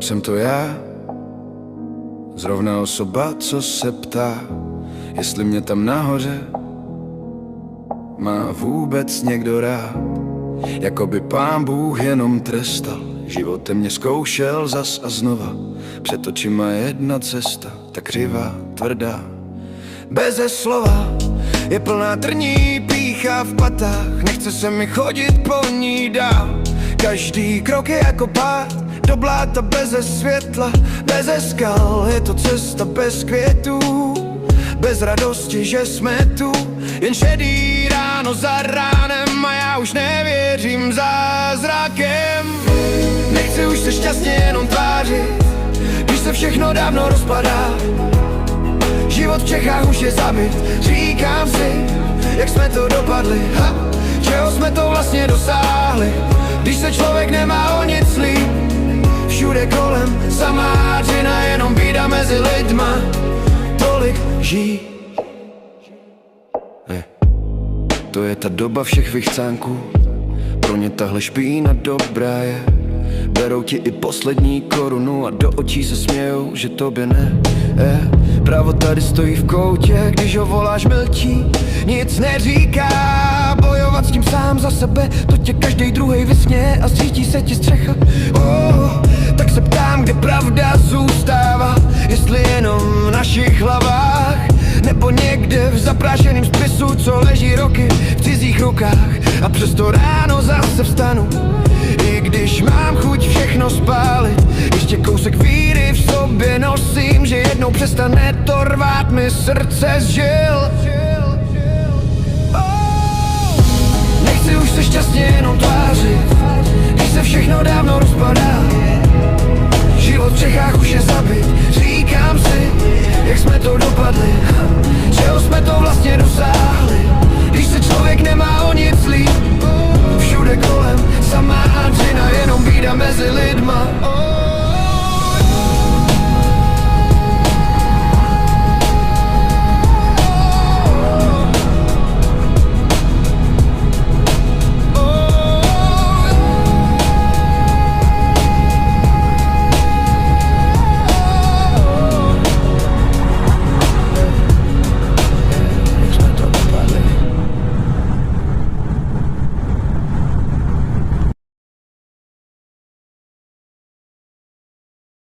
proč jsem to já? Zrovna osoba, co se ptá, jestli mě tam nahoře má vůbec někdo rád. Jako by Pán Bůh jenom trestal, životem mě zkoušel zas a znova. Před očima jedna cesta, tak křivá, tvrdá, beze slova. Je plná trní, pícha v patách, nechce se mi chodit po ní dál. Každý krok je jako pád do bláta beze světla, beze skal. Je to cesta bez květů, bez radosti, že jsme tu. Jen šedý ráno za ránem a já už nevěřím zázrakem. Nechci už se šťastně jenom tvářit, když se všechno dávno rozpadá. Život v Čechách už je zabit, říkám si, jak jsme to dopadli, čeho jsme to vlastně dosáhli. Když se člověk nemá o nic líp, všude kolem samářina, jenom bída mezi lidma, tolik žij. To je ta doba všech vychcánků, pro ně tahle špína dobrá je. Berou ti i poslední korunu a do očí se smějou, že tobě ne. Právo tady stojí v koutě, když ho voláš mlčí, nic neříká. Bojovat s tím sám za sebe, to tě každej druhej vysně a zřítí se ti střecha. Tak se ptám, kde pravda zůstává, jestli jenom v našich hlavách, nebo někde v zaprášeném spisu, co leží roky v cizích rukách. A přesto ráno zase vstanu, i když mám chuť všechno spálit. Ještě kousek víry v sobě nosím, že jednou přestane to rvát mi srdce z žil. Nechci už se šťastně jenom tvářit, když se všechno dávno rozpadá.